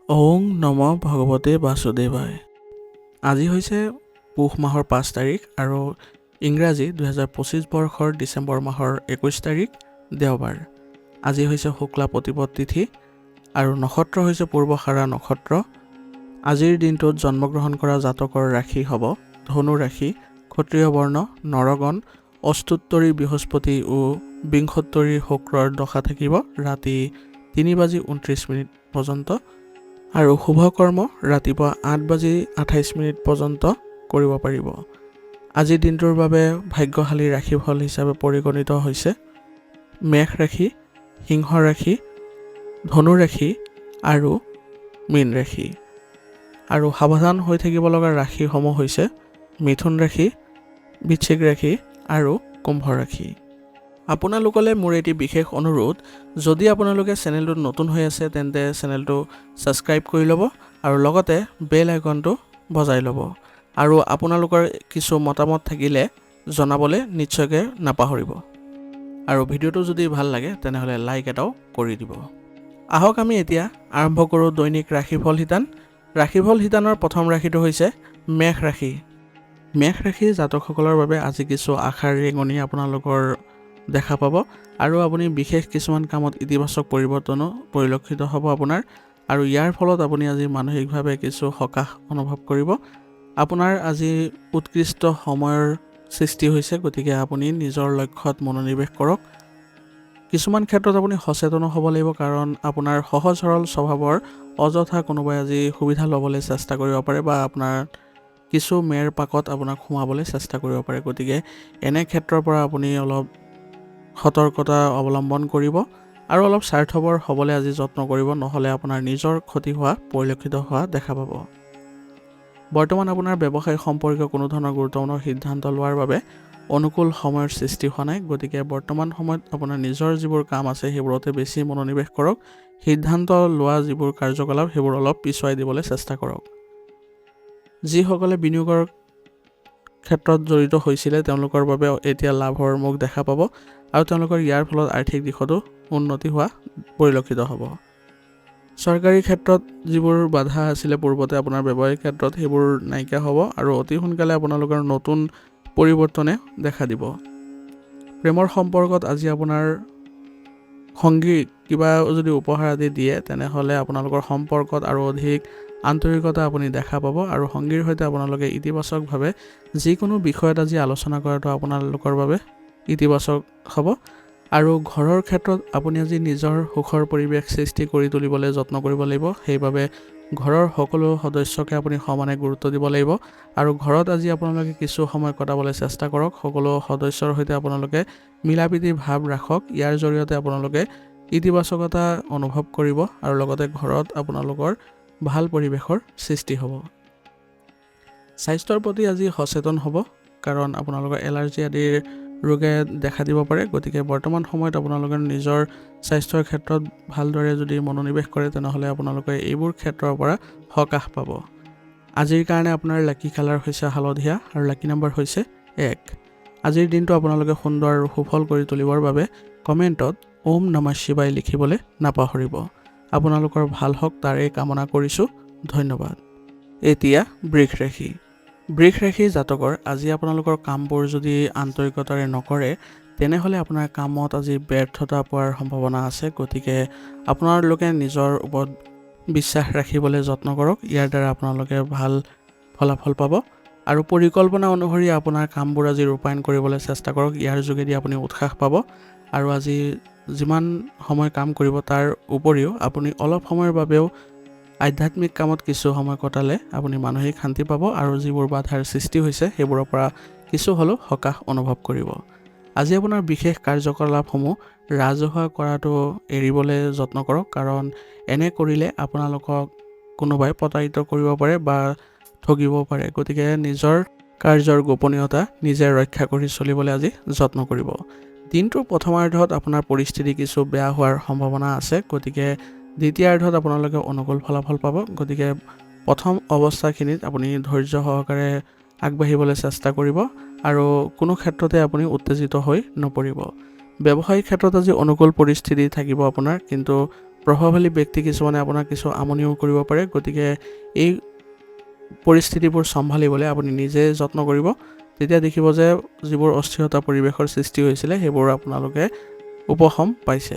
ওং নম ভগৱতে বাসুদেৱায়। আজি হৈছে পুহ মাহৰ 5 তাৰিখ আৰু ইংৰাজী 2025 বৰ্ষৰ ডিচেম্বৰ মাহৰ 21 তাৰিখ দেওবাৰ। আজি হৈছে শুক্লা প্ৰতিপদ তিথি আৰু নক্ষত্ৰ হৈছে পূৰ্বষাৰা নক্ষত্ৰ। আজিৰ দিনটোত জন্মগ্ৰহণ কৰা জাতকৰ ৰাশি হ'ব ধনু ৰাশি, ক্ষত্ৰিয় বৰ্ণ, নৰগণ, অষ্টোত্তৰী বৃহস্পতি ও বিংশোত্তৰী শুক্ৰৰ দশা থাকিব ৰাতি 3:29 পৰ্যন্ত আৰু শুভ কৰ্ম ৰাতিপুৱা 8:28 পৰ্যন্ত কৰিব পাৰিব। আজিৰ দিনটোৰ বাবে ভাগ্যশালী ৰাশিফল হিচাপে পৰিগণিত হৈছে মেষ ৰাশি, সিংহ ৰাশি, ধনু ৰাশি আৰু মীন ৰাশি। আৰু সাৱধান হৈ থাকিব লগা ৰাশিসমূহ হৈছে মিথুন ৰাশি, বৃশ্চিক ৰাশি আৰু কুম্ভ ৰাশি। আপোনালোকলৈ মোৰ এটি বিশেষ অনুৰোধ, যদি আপোনালোকে চেনেলটোত নতুন হৈ আছে তেন্তে চেনেলটো ছাবস্ক্ৰাইব কৰি ল'ব আৰু লগতে বেল আইকনটো বজাই ল'ব আৰু আপোনালোকৰ কিছু মতামত থাকিলে জনাবলৈ নিশ্চয়কৈ নাপাহৰিব। আৰু ভিডিঅ'টো যদি ভাল লাগে তেনেহ'লে লাইক এটাও কৰি দিব। আহক আমি এতিয়া আৰম্ভ কৰোঁ দৈনিক ৰাশিফল শিতান। ৰাশিফল শিতানৰ প্ৰথম ৰাশিটো হৈছে মেষ ৰাশি। মেষ ৰাশিৰ জাতকসকলৰ বাবে আজি কিছু আশাৰ ৰেঙনি আপোনালোকৰ দেখা পাব আৰু আপুনি বিশেষ কিছুমান কামত ইতিবাচক পৰিৱৰ্তনো পৰিলক্ষিত হ'ব আপোনাৰ। আৰু ইয়াৰ ফলত আপুনি আজি মানসিকভাৱে কিছু সকাহ অনুভৱ কৰিব। আপোনাৰ আজি উৎকৃষ্ট সময়ৰ সৃষ্টি হৈছে, গতিকে আপুনি নিজৰ লক্ষ্যত মনোনিৱেশ কৰক। কিছুমান ক্ষেত্ৰত আপুনি সচেতনো হ'ব লাগিব, কাৰণ আপোনাৰ সহজ সৰল স্বভাৱৰ অযথা কোনোবাই আজি সুবিধা ল'বলৈ চেষ্টা কৰিব পাৰে বা আপোনাৰ কিছু মেৰ পাকত আপোনাক সোমাবলৈ চেষ্টা কৰিব পাৰে। গতিকে এনে ক্ষেত্ৰৰ পৰা আপুনি অলপ সতৰ্কতা অৱলম্বন কৰিব আৰু অলপ স্বাৰ্থপৰ হ'বলৈ আজি যত্ন কৰিব, নহ'লে আপোনাৰ নিজৰ ক্ষতি হোৱা পৰিলক্ষিত হোৱা দেখা পাব। বৰ্তমান আপোনাৰ ব্যৱসায় সম্পৰ্কীয় কোনো ধৰণৰ গুৰুত্বপূৰ্ণ সিদ্ধান্ত লোৱাৰ বাবে অনুকূল সময়ৰ সৃষ্টি হোৱা নাই। গতিকে বৰ্তমান সময়ত আপোনাৰ নিজৰ যিবোৰ কাম আছে সেইবোৰতে বেছি মনোনিৱেশ কৰক। সিদ্ধান্ত লোৱা যিবোৰ কাৰ্যকলাপ সেইবোৰ অলপ পিছুৱাই দিবলৈ চেষ্টা কৰক। যিসকলে বিনিয়োগৰ ক্ষেত্ৰত জড়িত হৈছিলে তেওঁলোকৰ বাবে এতিয়া লাভৰ মুখ দেখা পাব আৰু তেওঁলোকৰ ইয়াৰ ফলত আৰ্থিক দিশতো উন্নতি হোৱা পৰিলক্ষিত হ'ব। চৰকাৰী ক্ষেত্ৰত যিবোৰ বাধা আছিলে পূৰ্বতে আপোনাৰ ব্যৱসায়িক ক্ষেত্ৰত সেইবোৰ নাইকিয়া হ'ব আৰু অতি সোনকালে আপোনালোকৰ নতুন পৰিৱৰ্তনে দেখা দিব। প্ৰেমৰ সম্পৰ্কত আজি আপোনাৰ সংগী কিবা যদি উপহাৰ আদি দিয়ে তেনেহ'লে আপোনালোকৰ সম্পৰ্কত আৰু অধিক আন্তৰিকতা আপুনি দেখা পাব আৰু সংগীৰ সৈতে আপোনালোকে ইতিবাচকভাৱে যিকোনো বিষয়ত আজি আলোচনা কৰাটো আপোনালোকৰ বাবে ইতিবাচক হ'ব। আৰু ঘৰৰ ক্ষেত্ৰত আপুনি আজি নিজৰ সুখৰ পৰিৱেশ সৃষ্টি কৰি তুলিবলৈ যত্ন কৰিব লাগিব। সেইবাবে ঘৰৰ সকলো সদস্যকে আপুনি সমানে গুৰুত্ব দিব লাগিব আৰু ঘৰত আজি আপোনালোকে কিছু সময় কটাবলৈ চেষ্টা কৰক। সকলো সদস্যৰ সৈতে আপোনালোকে মিলাপ্ৰীতিৰ ভাৱ ৰাখক। ইয়াৰ জৰিয়তে আপোনালোকে ইতিবাচকতা অনুভৱ কৰিব আৰু লগতে ঘৰত আপোনালোকৰ ভাল পৰিৱেশৰ সৃষ্টি হ'ব। স্বাস্থ্যৰ প্ৰতি আজি সচেতন হ'ব, কাৰণ আপোনালোকৰ এলাৰ্জি আদিৰ ৰোগে দেখা দিব পাৰে। গতিকে বৰ্তমান সময়ত আপোনালোকে নিজৰ স্বাস্থ্যৰ ক্ষেত্ৰত ভালদৰে যদি মনোনিৱেশ কৰে তেনেহ'লে আপোনালোকে এইবোৰ ক্ষেত্ৰৰ পৰা সকাহ পাব। আজিৰ কাৰণে আপোনাৰ লাকি কালাৰ হৈছে হালধীয়া আৰু লাকি নম্বৰ হৈছে 1। আজিৰ দিনটো আপোনালোকে সুন্দৰ আৰু সুফল কৰি তুলিবৰ বাবে কমেণ্টত ওম নমঃ শিৱায় লিখিবলৈ নাপাহৰিব। আপোনালোকৰ ভাল হওক তাৰেই কামনা কৰিছোঁ। ধন্যবাদ। এতিয়া বৃষ ৰাশি। বৃষ ৰাশি জাতকৰ আজি আপোনালোকৰ কামবোৰ যদি আন্তৰিকতাৰে নকৰে তেনেহ'লে আপোনাৰ কামত আজি ব্যৰ্থতা পোৱাৰ সম্ভাৱনা আছে। গতিকে আপোনালোকে নিজৰ ওপৰত বিশ্বাস ৰাখিবলৈ যত্ন কৰক। ইয়াৰ দ্বাৰা আপোনালোকে ভাল ফলাফল পাব আৰু পৰিকল্পনা অনুসৰি আপোনাৰ কামবোৰ আজি ৰূপায়ণ কৰিবলৈ চেষ্টা কৰক। ইয়াৰ যোগেদি আপুনি উৎসাহ পাব আৰু আজি যিমান সময় কাম কৰিব তাৰ উপৰিও আপুনি অলপ সময়ৰ বাবেও আধ্যাত্মিক কামত কিছু সময় কটালে আপুনি মানসিক শান্তি পাব আৰু যিবোৰ বাধাৰ সৃষ্টি হৈছে সেইবোৰৰ পৰা কিছু হ'লেও সকাহ অনুভৱ কৰিব। আজি আপোনাৰ বিশেষ কাৰ্যকলাপসমূহ ৰাজহুৱা কৰাটো এৰিবলৈ যত্ন কৰক, কাৰণ এনে কৰিলে আপোনালোকক কোনোবাই প্ৰতাৰিত কৰিব পাৰে বা ঠগিব পাৰে। গতিকে নিজৰ কাৰ্যৰ গোপনীয়তা নিজে ৰক্ষা কৰি চলিবলৈ আজি যত্ন কৰিব। দিনটোৰ প্ৰথমাৰ্ধত আপোনাৰ পৰিস্থিতি কিছু বেয়া হোৱাৰ সম্ভাৱনা আছে। গতিকে দ্বিতীয়াৰ্ধত আপোনালোকে অনুকূল ফলাফল পাব। গতিকে প্ৰথম অৱস্থাখিনিত আপুনি ধৈৰ্য সহকাৰে আগবাঢ়িবলৈ চেষ্টা কৰিব আৰু কোনো ক্ষেত্ৰতে আপুনি উত্তেজিত হৈ নপৰিব। ব্যৱসায়িক ক্ষেত্ৰত আজি অনুকূল পৰিস্থিতি থাকিব আপোনাৰ, কিন্তু প্ৰভাৱশালী ব্যক্তি কিছুমানে আপোনাক কিছু আমনিও কৰিব পাৰে। গতিকে এই পৰিস্থিতিবোৰ চম্ভালিবলৈ আপুনি নিজে যত্ন কৰিব। তেতিয়া দেখিব যে যিবোৰ অস্থিৰতা পৰিৱেশৰ সৃষ্টি হৈছিলে সেইবোৰ আপোনালোকে উপশম পাইছে।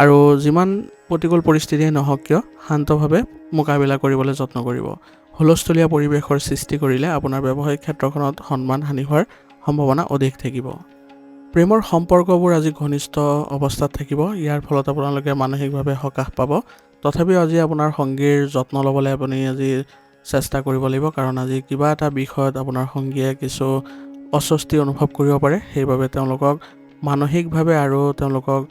আৰু যিমান প্ৰতিকূল পৰিস্থিতিয়ে নহওক কিয় শান্তভাৱে মোকাবিলা কৰিবলৈ যত্ন কৰিব। হুলস্থুলীয়া পৰিৱেশৰ সৃষ্টি কৰিলে আপোনাৰ ব্যৱসায়িক ক্ষেত্ৰখনত সন্মান হানি হোৱাৰ সম্ভাৱনা অধিক থাকিব। প্ৰেমৰ সম্পৰ্কবোৰ আজি ঘনিষ্ঠ অৱস্থাত থাকিব। ইয়াৰ ফলত আপোনালোকে মানসিকভাৱে সকাহ পাব। তথাপিও আজি আপোনাৰ সংগীৰ যত্ন ল'বলৈ আপুনি আজি চেষ্টা কৰিব লাগিব, কাৰণ আজি কিবা এটা বিষয়ত আপোনাৰ সংগীয়ে কিছু অস্বস্তি অনুভৱ কৰিব পাৰে। সেইবাবে তেওঁলোকক মানসিকভাৱে আৰু তেওঁলোকক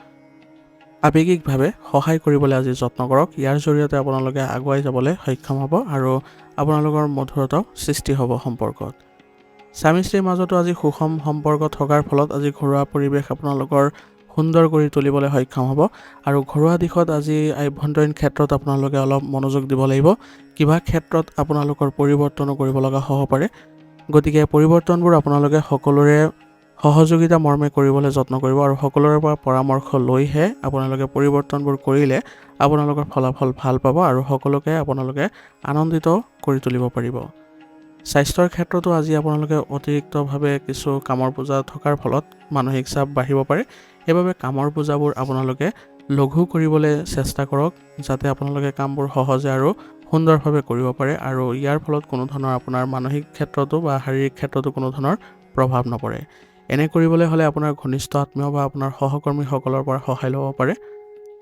আৱেগিকভাৱে সহায় কৰিবলৈ আজি যত্ন কৰক। ইয়াৰ জৰিয়তে আপোনালোকে আগুৱাই যাবলৈ সক্ষম হ'ব আৰু আপোনালোকৰ মধুৰতাও সৃষ্টি হ'ব সম্পৰ্কত। স্বামী স্ত্ৰীৰ মাজতো আজি সুষম সম্পৰ্ক থকাৰ ফলত আজি ঘৰুৱা পৰিৱেশ আপোনালোকৰ সুন্দৰ কৰি তুলিবলৈ সক্ষম হ'ব। আৰু ঘৰুৱা দিশত আজি আভ্যন্তৰীণ ক্ষেত্ৰত আপোনালোকে অলপ মনোযোগ দিব লাগিব। কিবা ক্ষেত্ৰত আপোনালোকৰ পৰিৱৰ্তনো কৰিব লগা হ'ব পাৰে। গতিকে পৰিৱৰ্তনবোৰ আপোনালোকে সকলোৰে সহযোগিতা মৰ্মে কৰিবলৈ যত্ন কৰিব আৰু সকলোৰে পৰা পৰামৰ্শ লৈহে আপোনালোকে পৰিৱৰ্তনবোৰ কৰিলে আপোনালোকৰ ফলাফল ভাল পাব আৰু সকলোকে আপোনালোকে আনন্দিত কৰি তুলিব পাৰিব। স্বাস্থ্যৰ ক্ষেত্ৰতো আজি আপোনালোকে অতিৰিক্তভাৱে কিছু কামৰ বোজা থকাৰ ফলত মানসিক চাপ বাঢ়িব পাৰে। সেইবাবে কামৰ বোজাবোৰ আপোনালোকে লঘু কৰিবলৈ চেষ্টা কৰক, যাতে আপোনালোকে কামবোৰ সহজে আৰু সুন্দৰভাৱে কৰিব পাৰে আৰু ইয়াৰ ফলত কোনো ধৰণৰ আপোনাৰ মানসিক ক্ষেত্ৰতো বা শাৰীৰিক ক্ষেত্ৰতো কোনো ধৰণৰ প্ৰভাৱ নপৰে। এনে কৰিবলৈ হ'লে আপোনাৰ ঘনিষ্ঠ আত্মীয় বা আপোনাৰ সহকৰ্মীসকলৰ পৰা সহায় ল'ব পাৰে।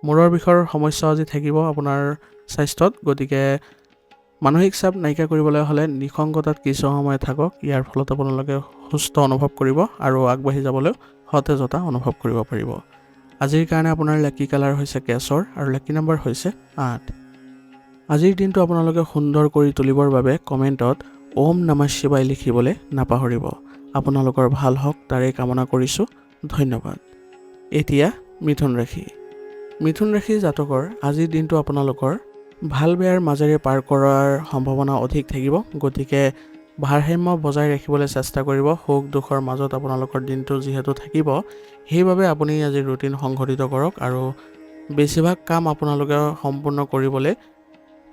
মূৰৰ বিষৰ সমস্যা আজি থাকিব আপোনাৰ স্বাস্থ্যত। গতিকে মানসিক চাপ নাইকিয়া কৰিবলৈ হ'লে নিসংগতাত কিছু সময় থাকক। ইয়াৰ ফলত আপোনালোকে সুস্থ অনুভৱ কৰিব আৰু আগবাঢ়ি যাবলৈ সতেজতা অনুভৱ কৰিব পাৰিব। আজিৰ কাৰণে আপোনাৰ লাকি কালাৰ হৈছে কেশৰ আৰু লাকি নম্বৰ হৈছে 8। আজিৰ দিনটো আপোনালোকে সুন্দৰ কৰি তুলিবৰ বাবে কমেণ্টত ওম নমঃ শিৱায় লিখিবলৈ নাপাহৰিব। আপোনালোকৰ ভাল হওক তাৰেই কামনা কৰিছোঁ। ধন্যবাদ। এতিয়া মিথুন ৰাশি। মিথুন ৰাশি জাতকৰ আজিৰ দিনটো আপোনালোকৰ ভাল বেয়াৰ মাজেৰে পাৰ কৰাৰ সম্ভাৱনা অধিক থাকিব। গতিকে ভাৰসাম্য বজাই ৰাখিবলৈ চেষ্টা কৰিব। সুখ দুখৰ মাজত আপোনালোকৰ দিনটো যিহেতু থাকিব, সেইবাবে আপুনি আজি ৰুটিন সংঘটিত কৰক আৰু বেছিভাগ কাম আপোনালোকে সম্পূৰ্ণ কৰিবলৈ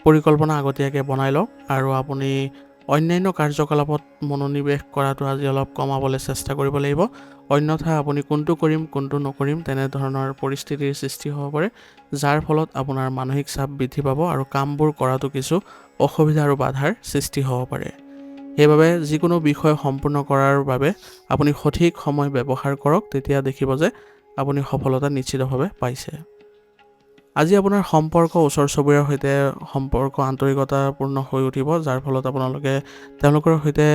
পৰিকল্পনা আগতীয়াকৈ বনাই লওক আৰু আপুনি অন্যান্য কাৰ্যকলাপত মনোনিৱেশ কৰাটো আজি অলপ কমাবলৈ চেষ্টা কৰিব লাগিব। অন্যথা আপুনি কোনটো কৰিম কোনটো নকৰিম তেনেধৰণৰ পৰিস্থিতিৰ সৃষ্টি হ'ব পাৰে, যাৰ ফলত আপোনাৰ মানসিক চাপ বৃদ্ধি পাব আৰু কামবোৰ কৰাটো কিছু অসুবিধা আৰু বাধাৰ সৃষ্টি হ'ব পাৰে। সেইবাবে যিকোনো বিষয় সম্পূৰ্ণ কৰাৰ বাবে আপুনি সঠিক সময় ব্যৱহাৰ কৰক। তেতিয়া দেখিব যে আপুনি সফলতা নিশ্চিতভাৱে পাইছে। আজি আপোনাৰ সম্পৰ্ক ওচৰ চুবুৰীয়াৰ সৈতে সম্পৰ্ক আন্তৰিকতাপূৰ্ণ হৈ উঠিব, যাৰ ফলত আপোনালোকে তেওঁলোকৰ সৈতে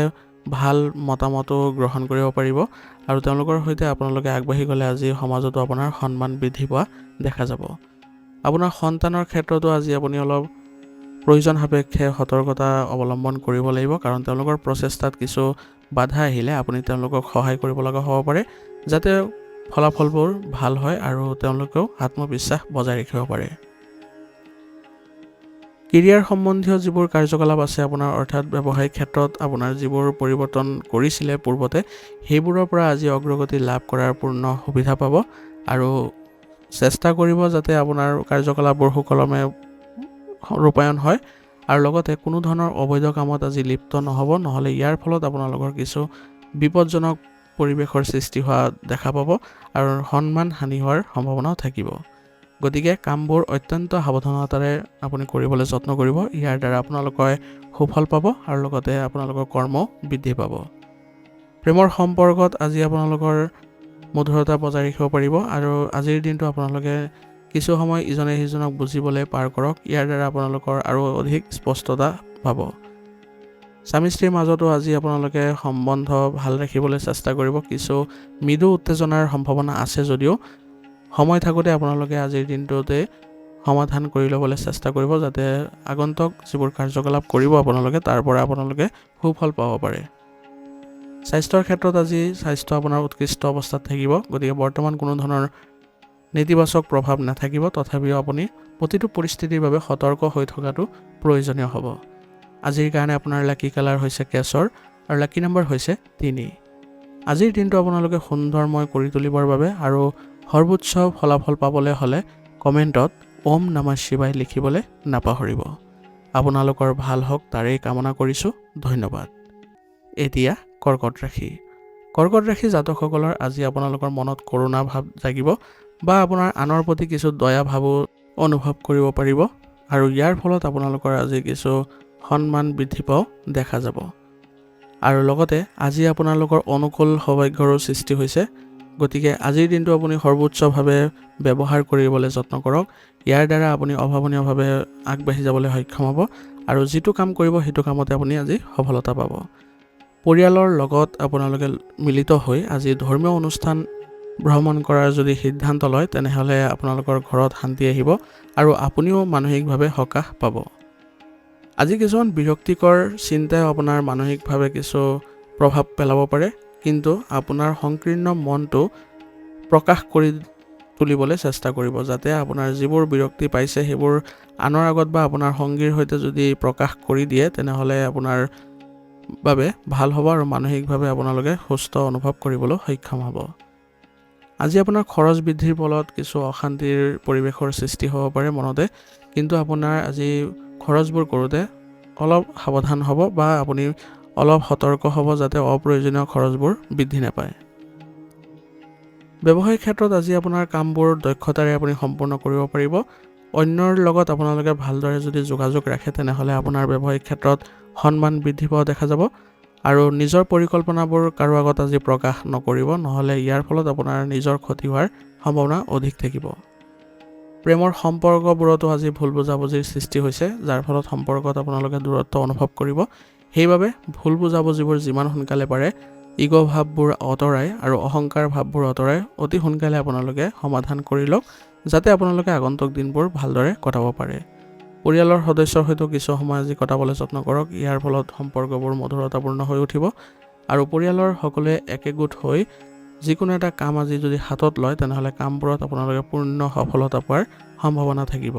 ভাল মতামতো গ্ৰহণ কৰিব পাৰিব আৰু তেওঁলোকৰ সৈতে আপোনালোকে আগবাঢ়ি গ'লে আজি সমাজতো আপোনাৰ সন্মান বৃদ্ধি পোৱা দেখা যাব। আপোনাৰ সন্তানৰ ক্ষেত্ৰতো আজি আপুনি অলপ প্ৰয়োজন সাপেক্ষে সতৰ্কতা অৱলম্বন কৰিব লাগিব, কাৰণ তেওঁলোকৰ প্ৰচেষ্টাত কিছু বাধা আহিলে আপুনি তেওঁলোকক সহায় কৰিব লগা হ'ব পাৰে, যাতে ফলাফলবোৰ ভাল হয় আৰু তেওঁলোকেও আত্মবিশ্বাস বজাই ৰাখিব পাৰে। কেৰিয়াৰ সম্বন্ধীয় যিবোৰ কাৰ্যকলাপ আছে আপোনাৰ, অৰ্থাৎ ব্যৱসায়িক ক্ষেত্ৰত আপোনাৰ যিবোৰ পৰিৱৰ্তন কৰিছিলে পূৰ্বতে, সেইবোৰৰ পৰা আজি অগ্ৰগতি লাভ কৰাৰ পূৰ্ণ সুবিধা পাব আৰু চেষ্টা কৰিব যাতে আপোনাৰ কাৰ্যকলাপবোৰ সুকলমে ৰূপায়ণ হয় আৰু লগতে কোনো ধৰণৰ অবৈধ কামত আজি লিপ্ত নহ'ব, নহ'লে ইয়াৰ ফলত আপোনালোকৰ কিছু বিপদজনক পৰিৱেশৰ সৃষ্টি হোৱা দেখা পাব আৰু সন্মান হানি হোৱাৰ সম্ভাৱনাও থাকিব। গতিকে কামবোৰ অত্যন্ত সাৱধানতাৰে আপুনি কৰিবলৈ যত্ন কৰিব। ইয়াৰ দ্বাৰা আপোনালোকে সুফল পাব আৰু লগতে আপোনালোকৰ কৰ্ম বৃদ্ধি পাব। প্ৰেমৰ সম্পৰ্কত আজি আপোনালোকৰ মধুৰতা বজাই ৰাখিব পাৰিব আৰু আজিৰ দিনটো আপোনালোকে কিছু সময় ইজনে সিজনক বুজিবলৈ পাৰ কৰক। ইয়াৰ দ্বাৰা আপোনালোকৰ আৰু অধিক স্পষ্টতা পাব। স্বামী স্ত্ৰীৰ মাজতো আজি আপোনালোকে সম্বন্ধ ভাল ৰাখিবলৈ চেষ্টা কৰিব। কিছু মৃদু উত্তেজনাৰ সম্ভাৱনা আছে যদিও সময় থাকোঁতে আপোনালোকে আজিৰ দিনটোতে সমাধান কৰি ল'বলৈ চেষ্টা কৰিব, যাতে আগন্তুক যিবোৰ কাৰ্যকলাপ কৰিব আপোনালোকে তাৰ পৰা আপোনালোকে সুফল পাব পাৰে। স্বাস্থ্যৰ ক্ষেত্ৰত আজি স্বাস্থ্য আপোনাৰ উৎকৃষ্ট অৱস্থাত থাকিব। গতিকে বৰ্তমান কোনো ধৰণৰ নেতিবাচক প্ৰভাৱ নাথাকিব। তথাপিও আপুনি প্ৰতিটো পৰিস্থিতিৰ বাবে সতৰ্ক হৈ থকাটো প্ৰয়োজনীয় হ'ব। আজিৰ কাৰণে আপোনাৰ লাকি কালাৰ হৈছে কেশৰ আৰু লাকি নম্বৰ হৈছে 3। আজিৰ দিনটো আপোনালোকে সুন্দৰময় কৰি তুলিবৰ বাবে আৰু সৰ্বোচ্চ ফলাফল পাবলৈ হ'লে কমেণ্টত ওম নমঃ শিৱায় লিখিবলৈ নাপাহৰিব। আপোনালোকৰ ভাল হওক তাৰেই কামনা কৰিছোঁ। ধন্যবাদ। এতিয়া কৰ্কট ৰাশি। কৰ্কট ৰাশি জাতকসকলৰ আজি আপোনালোকৰ মনত কৰুণা ভাৱ জাগিব বা আপোনাৰ আনৰ প্ৰতি কিছু দয়া ভাৱো অনুভৱ কৰিব পাৰিব আৰু ইয়াৰ ফলত আপোনালোকৰ আজি কিছু সন্মান বৃদ্ধি পোৱাও দেখা যাব। আৰু লগতে আজি আপোনালোকৰ অনুকূল সৌভাগ্যৰো সৃষ্টি হৈছে। গতিকে আজিৰ দিনটো আপুনি সৰ্বোচ্চভাৱে ব্যৱহাৰ কৰিবলৈ যত্ন কৰক। ইয়াৰ দ্বাৰা আপুনি অভাৱনীয়ভাৱে আগবাঢ়ি যাবলৈ সক্ষম হ'ব আৰু যিটো কাম কৰিব সেইটো কামতে আপুনি আজি সফলতা পাব। পৰিয়ালৰ লগত আপোনালোকে মিলিত হৈ আজি ধৰ্মীয় অনুষ্ঠান ভ্ৰমণ কৰাৰ যদি সিদ্ধান্ত লয় তেনেহ'লে আপোনালোকৰ ঘৰত শান্তি আহিব আৰু আপুনিও মানসিকভাৱে সকাহ পাব। আজি কিছুমান বিৰক্তিকৰ চিন্তাই আপোনাৰ মানসিকভাৱে কিছু প্ৰভাৱ পেলাব পাৰে, কিন্তু আপোনাৰ সংকীৰ্ণ মনটো প্ৰকাশ কৰি তুলিবলৈ চেষ্টা কৰিব, যাতে আপোনাৰ যিবোৰ বিৰক্তি পাইছে সেইবোৰ আনৰ আগত বা আপোনাৰ সংগীৰ সৈতে যদি প্ৰকাশ কৰি দিয়ে তেনেহ'লে আপোনাৰ বাবে ভাল হ'ব আৰু মানসিকভাৱে আপোনালোকে সুস্থ অনুভৱ কৰিবলৈ সক্ষম হ'ব। আজি আপোনাৰ খৰচ বৃদ্ধিৰ ফলত কিছু অশান্তিৰ পৰিৱেশৰ সৃষ্টি হ'ব পাৰে মনতে, কিন্তু আপোনাৰ আজি খৰচবোৰ কৰোঁতে অলপ সাৱধান হ'ব বা আপুনি অলপ সতৰ্ক হ'ব যাতে অপ্ৰয়োজনীয় খৰচবোৰ বৃদ্ধি নাপায়। ব্যৱসায়িক ক্ষেত্ৰত আজি আপোনাৰ কামবোৰ দক্ষতাৰে আপুনি সম্পূৰ্ণ কৰিব পাৰিব। অন্যৰ লগত আপোনালোকে ভালদৰে যদি যোগাযোগ ৰাখে তেনেহ'লে আপোনাৰ ব্যৱসায়িক ক্ষেত্ৰত সন্মান বৃদ্ধি পোৱা দেখা যাব আৰু নিজৰ পৰিকল্পনাবোৰ কাৰো আগত আজি প্ৰকাশ নকৰিব, নহ'লে ইয়াৰ ফলত আপোনাৰ নিজৰ ক্ষতি হোৱাৰ সম্ভাৱনা অধিক থাকিব। প্ৰেমৰ সম্পৰ্কবোৰতো আজি ভুল বুজাবুজিৰ সৃষ্টি হৈছে, যাৰ ফলত সম্পৰ্কত আপোনালোকে দূৰত্ব অনুভৱ কৰিব। সেইবাবে ভুল বুজাবুজিবোৰ যিমান সোনকালে পাৰে ইগ' ভাৱবোৰ আঁতৰাই আৰু অহংকাৰ ভাৱবোৰ আঁতৰাই অতি সোনকালে আপোনালোকে সমাধান কৰি লওক, যাতে আপোনালোকে আগন্তুক দিনবোৰ ভালদৰে কটাব পাৰে। পৰিয়ালৰ সদস্যৰ সৈতেও কিছু সময় আজি কটাবলৈ যত্ন কৰক। ইয়াৰ ফলত সম্পৰ্কবোৰ মধুৰতাপূৰ্ণ হৈ উঠিব আৰু পৰিয়ালৰ সকলোৱে একেগোট হৈ যিকোনো এটা কাম আজি যদি হাতত লয় তেনেহ'লে কামবোৰত আপোনালোকে পূৰ্ণ সফলতা পোৱাৰ সম্ভাৱনা থাকিব।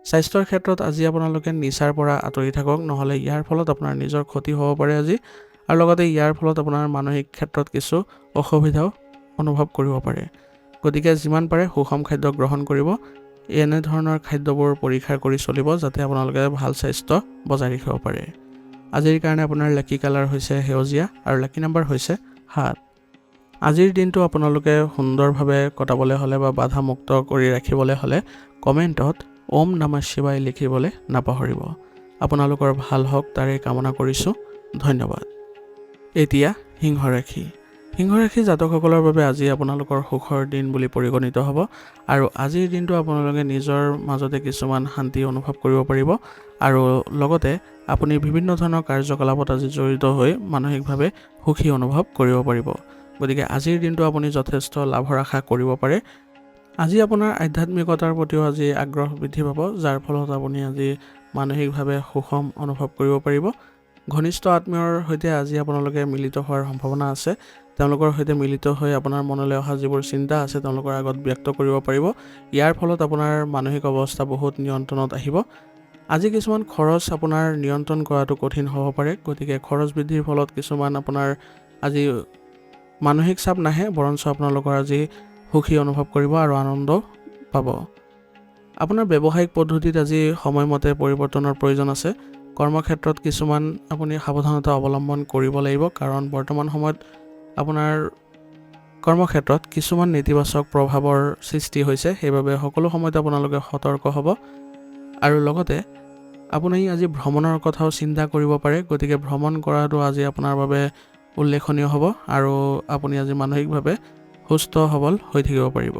স্বাস্থ্যৰ ক্ষেত্ৰত আজি আপোনালোকে নিচাৰ পৰা আঁতৰি থাকক, নহ'লে ইয়াৰ ফলত আপোনাৰ নিজৰ ক্ষতি হ'ব পাৰে আজি আৰু লগতে ইয়াৰ ফলত আপোনাৰ মানসিক ক্ষেত্ৰত কিছু অসুবিধাও অনুভৱ কৰিব পাৰে। গতিকে যিমান পাৰে সুষম খাদ্য গ্ৰহণ কৰিব। এনেধৰণৰ খাদ্যবোৰ পৰীক্ষা কৰি চলিব যাতে আপোনালোকে ভাল স্বাস্থ্য বজাই ৰাখিব পাৰে। আজিৰ কাৰণে আপোনাৰ লাকি কালাৰ হৈছে সেউজীয়া আৰু লাকি নাম্বাৰ হৈছে 7। আজিৰ দিনটো আপোনালোকে সুন্দৰভাৱে কটাবলৈ হ'লে বা বাধামুক্ত কৰি ৰাখিবলৈ হ'লে কমেণ্টত ওম নমঃ শিৱায় লিখিবলৈ নাপাহৰিব। আপোনালোকৰ ভাল হওক তাৰেই কামনা কৰিছোঁ। ধন্যবাদ। এতিয়া সিংহ ৰাশি। সিংহ ৰাশি জাতকসকলৰ বাবে আজি আপোনালোকৰ সুখৰ দিন বুলি পৰিগণিত হ'ব আৰু আজিৰ দিনটো আপোনালোকে নিজৰ মাজতে কিছুমান শান্তি অনুভৱ কৰিব পাৰিব আৰু লগতে আপুনি বিভিন্ন ধৰণৰ কাৰ্যকলাপত আজি জড়িত হৈ মানসিকভাৱে সুখী অনুভৱ কৰিব পাৰিব। গতিকে আজিৰ দিনটো আপুনি যথেষ্ট লাভৰ আশা কৰিব পাৰে। আজি আপোনাৰ আধ্যাত্মিকতাৰ প্ৰতিও আজি আগ্ৰহ বৃদ্ধি পাব, যাৰ ফলত আপুনি আজি মানসিকভাৱে সুষম অনুভৱ কৰিব পাৰিব। ঘনিষ্ঠ আত্মীয়ৰ সৈতে আজি আপোনালোকে মিলিত হোৱাৰ সম্ভাৱনা আছে। তেওঁলোকৰ সৈতে মিলিত হৈ আপোনাৰ মনলৈ অহা যিবোৰ চিন্তা আছে তেওঁলোকৰ আগত ব্যক্ত কৰিব পাৰিব। ইয়াৰ ফলত আপোনাৰ মানসিক অৱস্থা বহুত নিয়ন্ত্ৰণত আহিব। আজি কিছুমান খৰচ আপোনাৰ নিয়ন্ত্ৰণ কৰাটো কঠিন হ'ব পাৰে, গতিকে খৰচ বৃদ্ধিৰ ফলত কিছুমান আপোনাৰ আজি মানসিক চাপ নাহে, বৰঞ্চ আপোনালোকৰ আজি সুখী অনুভৱ কৰিব আৰু আনন্দ পাব। আপোনাৰ ব্যৱসায়িক পদ্ধতিত আজি সময়মতে পৰিৱৰ্তনৰ প্ৰয়োজন আছে। কৰ্মক্ষেত্ৰত কিছুমান আপুনি সাৱধানতা অৱলম্বন কৰিব লাগিব, কাৰণ বৰ্তমান সময়ত আপোনাৰ কৰ্মক্ষেত্ৰত কিছুমান নেতিবাচক প্ৰভাৱৰ সৃষ্টি হৈছে। সেইবাবে সকলো সময়তে আপোনালোকে সতৰ্ক হ'ব আৰু লগতে আপুনি আজি ভ্ৰমণৰ কথাও চিন্তা কৰিব পাৰে। গতিকে ভ্ৰমণ কৰাটো আজি আপোনাৰ বাবে উল্লেখনীয় হ'ব আৰু আপুনি আজি মানসিকভাৱে সুস্থ সবল হৈ থাকিব পাৰিব।